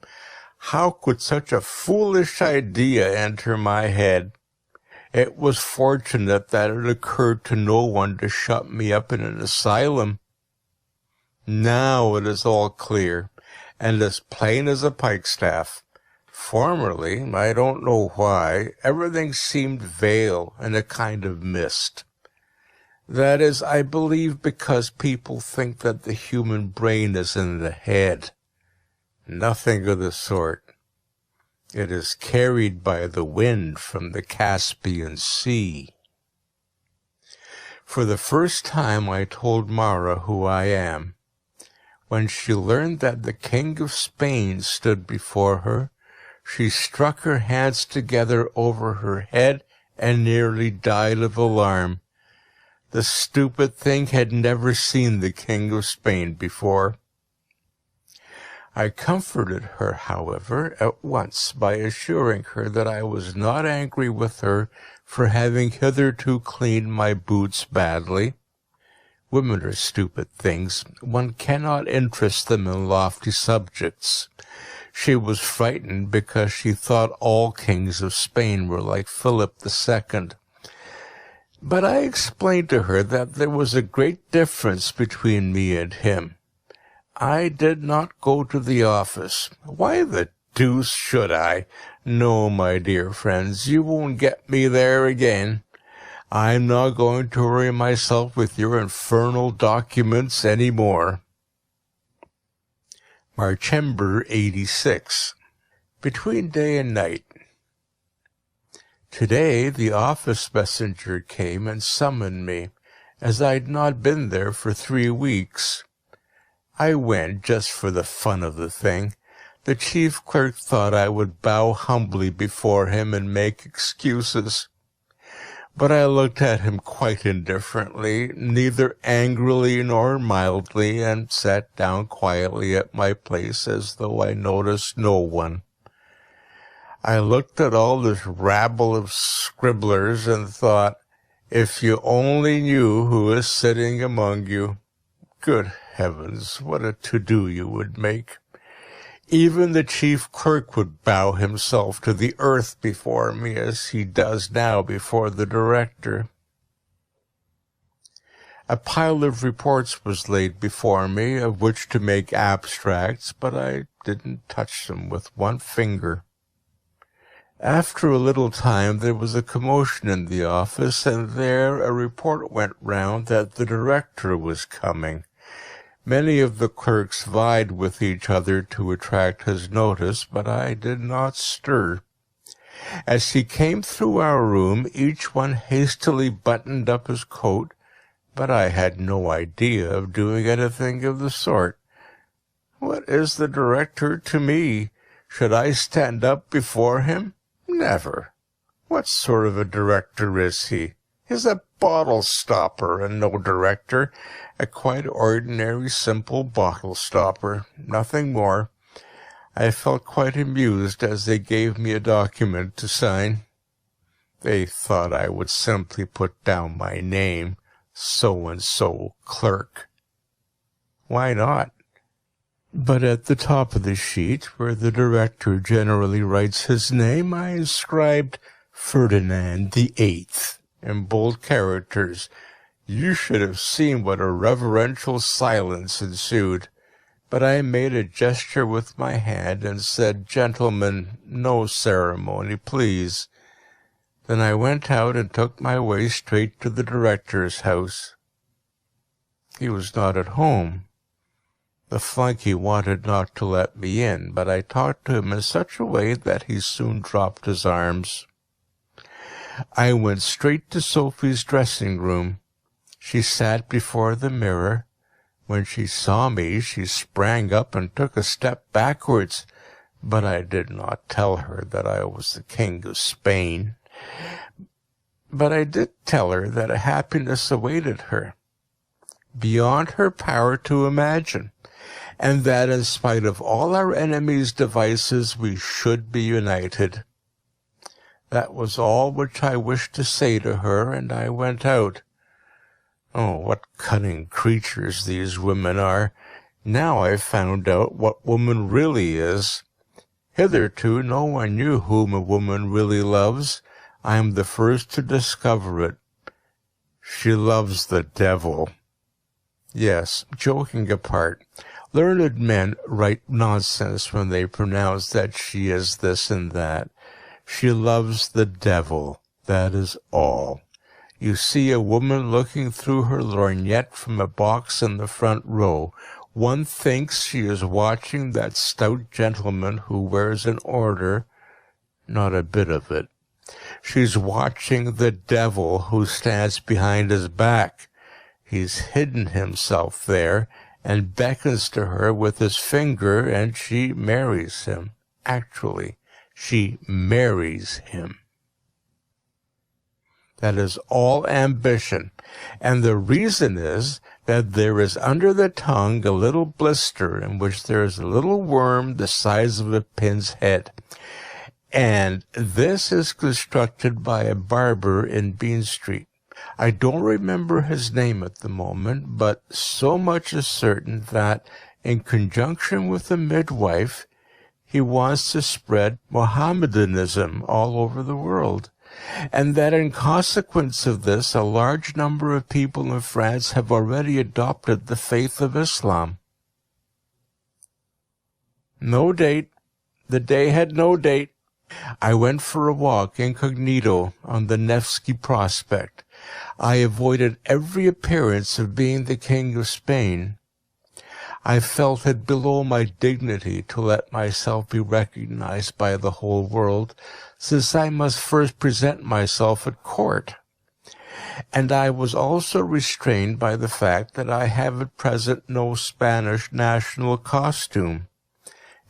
How could such a foolish idea enter my head? It was fortunate that it occurred to no one to shut me up in an asylum. Now it is all clear, and as plain as a pikestaff. Formerly, I don't know why, everything seemed veil and a kind of mist. That is, I believe, because people think that the human brain is in the head. Nothing of the sort. It is carried by the wind from the Caspian Sea. For the first time I told Mara who I am. When she learned that the King of Spain stood before her, she struck her hands together over her head and nearly died of alarm. The stupid thing had never seen the King of Spain before. I comforted her, however, at once by assuring her that I was not angry with her for having hitherto cleaned my boots badly. Women are stupid things. One cannot interest them in lofty subjects. She was frightened because she thought all kings of Spain were like Philip II. But I explained to her that there was a great difference between me and him. I did not go to the office. Why the deuce should I? No, my dear friends, you won't get me there again. I'm not going to worry myself with your infernal documents any more. Marchember 86. Between day and night. Today the office messenger came and summoned me, as I'd not been there for 3 weeks. I went just for the fun of the thing. The chief clerk thought I would bow humbly before him and make excuses. But I looked at him quite indifferently, neither angrily nor mildly, and sat down quietly at my place as though I noticed no one. I looked at all this rabble of scribblers and thought, if you only knew who is sitting among you. Good heavens, what a to-do you would make. Even the chief clerk would bow himself to the earth before me, as he does now before the director. A pile of reports was laid before me, of which to make abstracts, but I didn't touch them with one finger. After a little time there was a commotion in the office, and there a report went round that the director was coming. Many of the clerks vied with each other to attract his notice, but I did not stir. As he came through our room, each one hastily buttoned up his coat, but I had no idea of doing anything of the sort. What is the director to me? Should I stand up before him? Never. What sort of a director is he? He's a bottle stopper and no director, a quite ordinary, simple bottle stopper, nothing more. I felt quite amused as they gave me a document to sign. They thought I would simply put down my name, so-and-so clerk. Why not? But at the top of the sheet, where the director generally writes his name, I inscribed Ferdinand the Eighth in bold characters. You should have seen what a reverential silence ensued. But I made a gesture with my hand and said, "Gentlemen, no ceremony, please." Then I went out and took my way straight to the director's house. He was not at home. The flunkey wanted not to let me in, but I talked to him in such a way that he soon dropped his arms. I went straight to Sophie's dressing-room. She sat before the mirror. When she saw me, she sprang up and took a step backwards, but I did not tell her that I was the King of Spain. But I did tell her that a happiness awaited her, beyond her power to imagine, and that in spite of all our enemies' devices we should be united. That was all which I wished to say to her, and I went out. Oh, what cunning creatures these women are! Now I've found out what woman really is. Hitherto no one knew whom a woman really loves. I am the first to discover it. She loves the devil. Yes, joking apart, learned men write nonsense when they pronounce that she is this and that. She loves the devil, that is all. You see a woman looking through her lorgnette from a box in the front row. One thinks she is watching that stout gentleman who wears an order. Not a bit of it. She's watching the devil who stands behind his back. He's hidden himself there and beckons to her with his finger, and she marries him. Actually, she marries him. That is all ambition, and the reason is that there is under the tongue a little blister in which there is a little worm the size of a pin's head. And this is constructed by a barber in Bean Street. I don't remember his name at the moment, but so much is certain that, in conjunction with a midwife, he wants to spread Mohammedanism all over the world, and that in consequence of this, a large number of people in France have already adopted the faith of Islam. No date. The day had no date. I went for a walk incognito on the Nevsky Prospect. I avoided every appearance of being the King of Spain. I felt it below my dignity to let myself be recognized by the whole world, since I must first present myself at court. And I was also restrained by the fact that I have at present no Spanish national costume.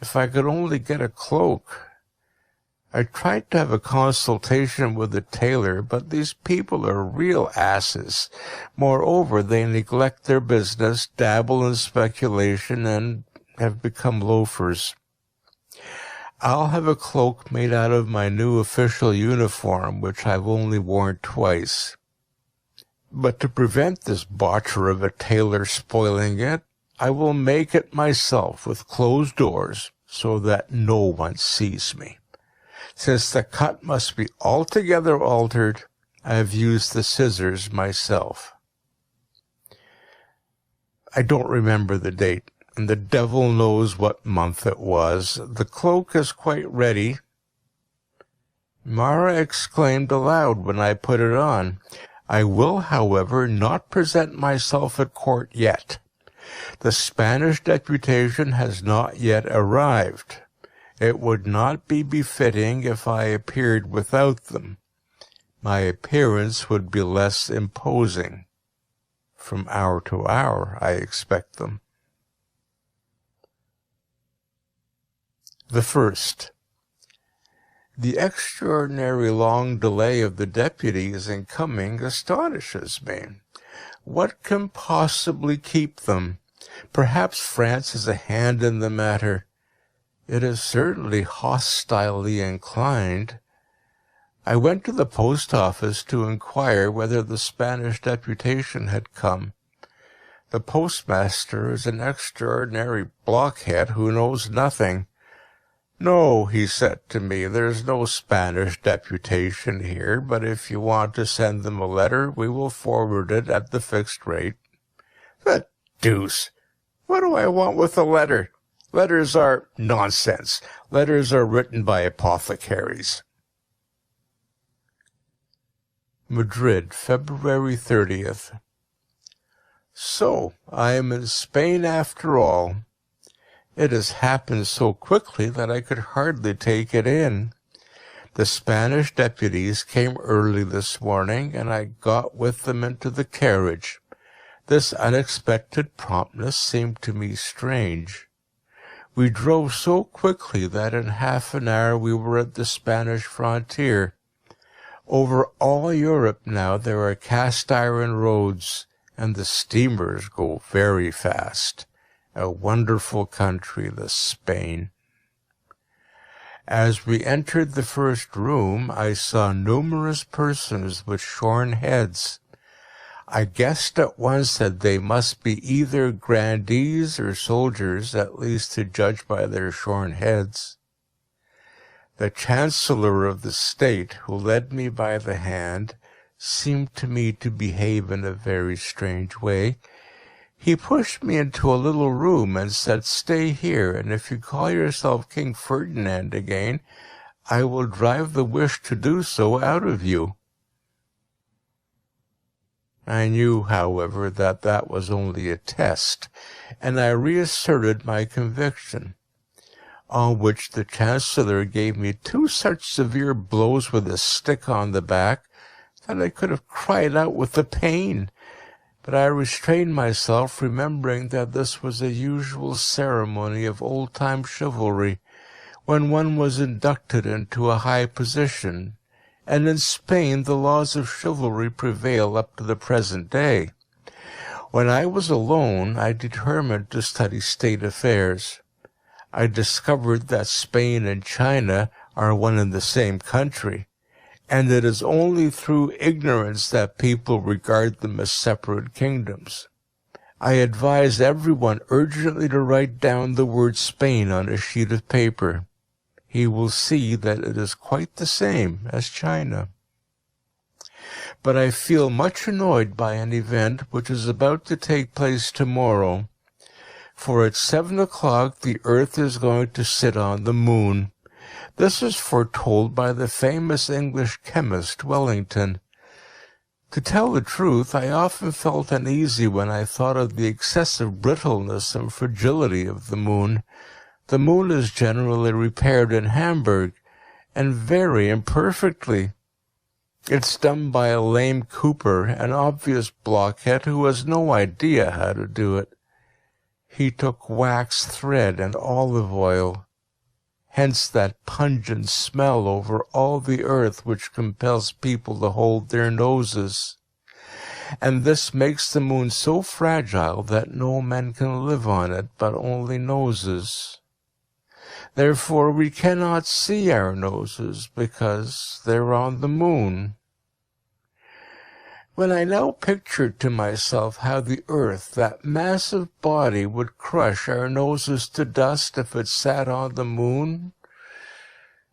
If I could only get a cloak. I tried to have a consultation with the tailor, but these people are real asses. Moreover, they neglect their business, dabble in speculation, and have become loafers. I'll have a cloak made out of my new official uniform, which I've only worn twice. But to prevent this botcher of a tailor spoiling it, I will make it myself with closed doors, so that no one sees me. Since the cut must be altogether altered, I have used the scissors myself. I don't remember the date, and the devil knows what month it was. The cloak is quite ready. Mara exclaimed aloud when I put it on. I will, however, not present myself at court yet. The Spanish deputation has not yet arrived. It would not be befitting if I appeared without them. My appearance would be less imposing. From hour to hour, I expect them. The first. The extraordinary long delay of the deputies in coming astonishes me. What can possibly keep them? Perhaps France has a hand in the matter. It is certainly hostilely inclined. I went to the post office to inquire whether the Spanish deputation had come. The postmaster is an extraordinary blockhead who knows nothing. No, he said to me, there's no Spanish deputation here, but if you want to send them a letter, we will forward it at the fixed rate. The deuce! What do I want with a letter? Letters are nonsense. Letters are written by apothecaries. Madrid, February 30th. So, I am in Spain after all. It has happened so quickly that I could hardly take it in. The Spanish deputies came early this morning, and I got with them into the carriage. This unexpected promptness seemed to me strange. We drove so quickly that in half an hour we were at the Spanish frontier. Over all Europe now there are cast-iron roads, and the steamers go very fast. A wonderful country, this Spain. As we entered the first room, I saw numerous persons with shorn heads. I guessed at once that they must be either grandees or soldiers, at least to judge by their shorn heads. The Chancellor of the State, who led me by the hand, seemed to me to behave in a very strange way. He pushed me into a little room and said, "Stay here, and if you call yourself King Ferdinand again, I will drive the wish to do so out of you." I knew, however, that that was only a test, and I reasserted my conviction, on which the Chancellor gave me 2 such severe blows with a stick on the back that I could have cried out with the pain. But I restrained myself, remembering that this was a usual ceremony of old-time chivalry, when one was inducted into a high position, and in Spain the laws of chivalry prevail up to the present day. When I was alone, I determined to study state affairs. I discovered that Spain and China are one and the same country, and it is only through ignorance that people regard them as separate kingdoms. I advise everyone urgently to write down the word Spain on a sheet of paper. He will see that it is quite the same as China. But I feel much annoyed by an event which is about to take place tomorrow, for at 7 o'clock the earth is going to sit on the moon. This is foretold by the famous English chemist Wellington. To tell the truth, I often felt uneasy when I thought of the excessive brittleness and fragility of the moon. The moon is generally repaired in Hamburg, and very imperfectly. It's done by a lame cooper, an obvious blockhead who has no idea how to do it. He took wax thread and olive oil. Hence that pungent smell over all the earth which compels people to hold their noses. And this makes the moon so fragile that no men can live on it, but only noses. Therefore we cannot see our noses, because they're on the moon. When I now pictured to myself how the earth, that massive body, would crush our noses to dust if it sat on the moon,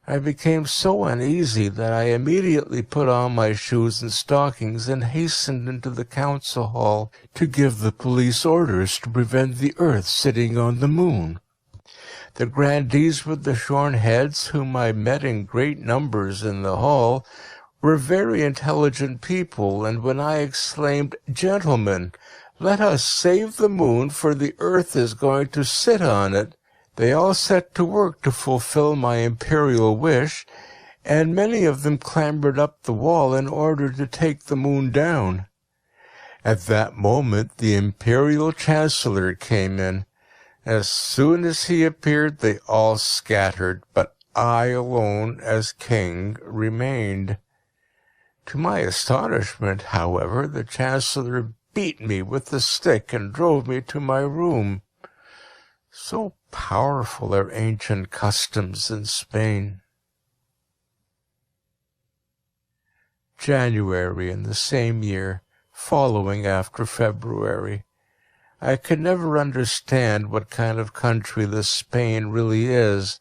I became so uneasy that I immediately put on my shoes and stockings and hastened into the council hall to give the police orders to prevent the earth sitting on the moon. The grandees with the shorn heads, whom I met in great numbers in the hall, were very intelligent people, and when I exclaimed, "Gentlemen, let us save the moon, for the earth is going to sit on it," they all set to work to fulfill my imperial wish, and many of them clambered up the wall in order to take the moon down. At that moment the imperial chancellor came in. As soon as he appeared, they all scattered, but I alone, as king, remained. To my astonishment, however, the chancellor beat me with the stick and drove me to my room. So powerful are ancient customs in Spain. January in the same year, following after February. I could never understand what kind of country this Spain really is.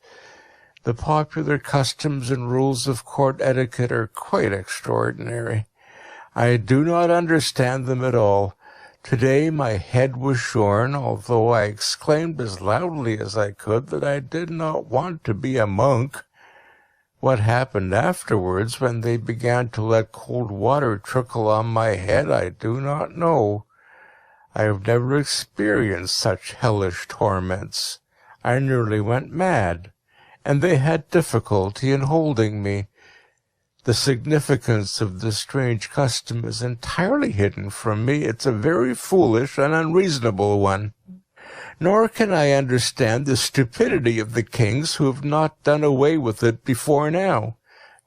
The popular customs and rules of court etiquette are quite extraordinary. I do not understand them at all. Today my head was shorn, although I exclaimed as loudly as I could that I did not want to be a monk. What happened afterwards, when they began to let cold water trickle on my head, I do not know. I have never experienced such hellish torments. I nearly went mad, and they had difficulty in holding me. The significance of this strange custom is entirely hidden from me. It's a very foolish and unreasonable one. Nor can I understand the stupidity of the kings who have not done away with it before now.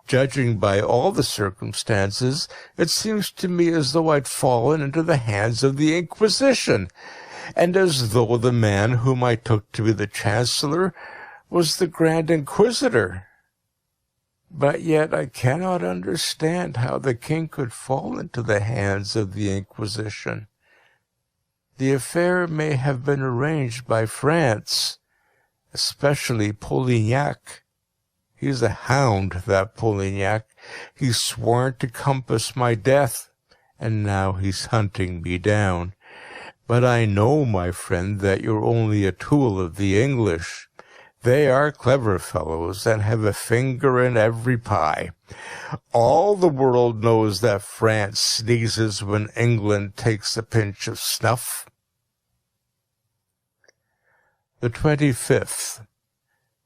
Judging by all the circumstances, it seems to me as though I'd fallen into the hands of the Inquisition, and as though the man whom I took to be the Chancellor was the Grand Inquisitor. But yet I cannot understand how the king could fall into the hands of the Inquisition. The affair may have been arranged by France, especially Polignac. He's a hound, that Polignac. He's sworn to compass my death, and now he's hunting me down. But I know, my friend, that you're only a tool of the English. They are clever fellows and have a finger in every pie. All the world knows that France sneezes when England takes a pinch of snuff. The 25th.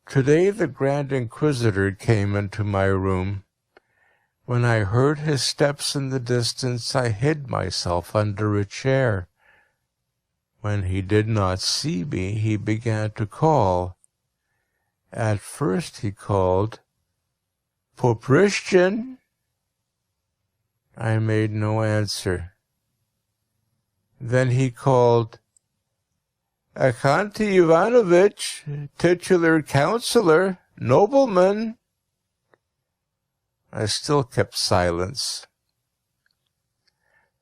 Today the Grand Inquisitor came into my room. When I heard his steps in the distance, I hid myself under a chair. When he did not see me, he began to call. At first he called, "Poprishchin." I made no answer. Then he called, "Akanti Ivanovitch, titular councillor, nobleman." I still kept silence.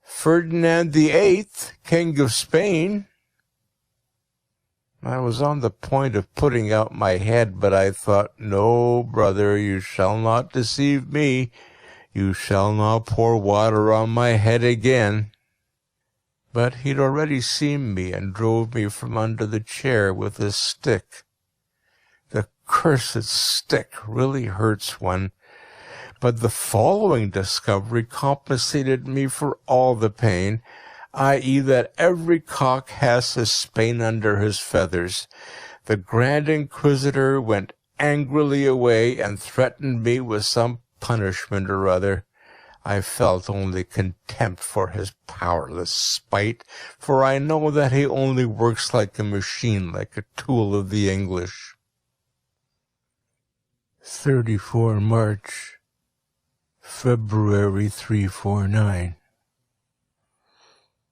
"Ferdinand VIII, King of Spain." I was on the point of putting out my head, but I thought, "No, brother, you shall not deceive me. You shall not pour water on my head again." But he'd already seen me and drove me from under the chair with his stick. The cursed stick really hurts one. But the following discovery compensated me for all the pain, i.e. that every cock has his Spain under his feathers. The Grand Inquisitor went angrily away and threatened me with some punishment or other. I felt only contempt for his powerless spite, for I know that he only works like a machine, like a tool of the English. 34 March. February 349.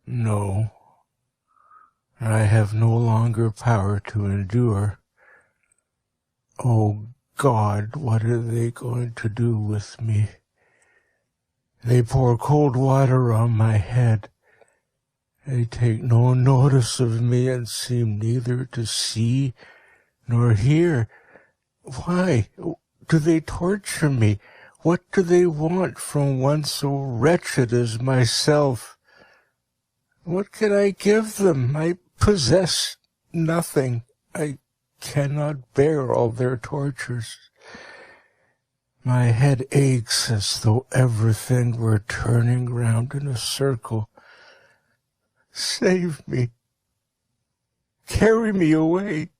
No, I have no longer power to endure. Oh God, what are they going to do with me? They pour cold water on my head. They take no notice of me and seem neither to see nor hear. Why do they torture me? What do they want from one so wretched as myself? What can I give them? I possess nothing. I cannot bear all their tortures. My head aches as though everything were turning round in a circle. Save me. Carry me away.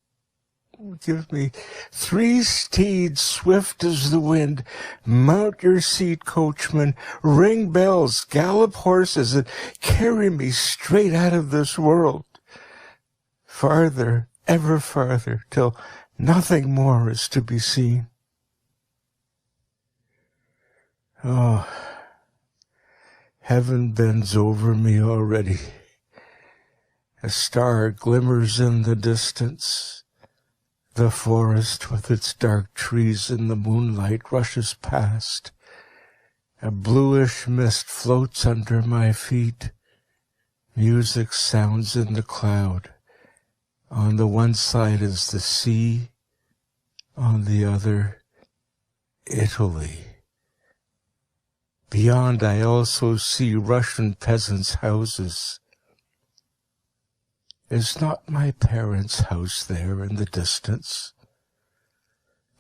Give me 3 steeds swift as the wind. Mount your seat, coachman. Ring bells, gallop horses, and carry me straight out of this world. Farther, ever farther, till nothing more is to be seen. Oh, heaven bends over me already. A star glimmers in the distance. The forest with its dark trees in the moonlight rushes past. A bluish mist floats under my feet. Music sounds in the cloud. On the one side is the sea, on the other, Italy. Beyond I also see Russian peasants' houses. Is not my parents' house there in the distance?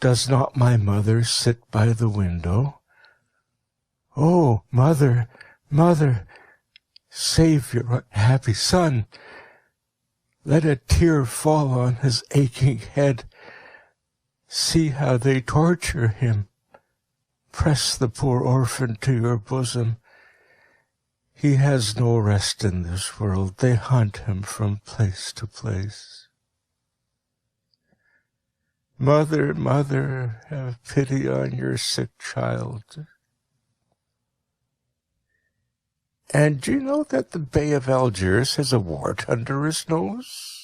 Does not my mother sit by the window? Oh, mother, mother, save your unhappy son. Let a tear fall on his aching head. See how they torture him. Press the poor orphan to your bosom. He has no rest in this world. They hunt him from place to place. Mother, mother, have pity on your sick child. And do you know that the Bey of Algiers has a wart under his nose?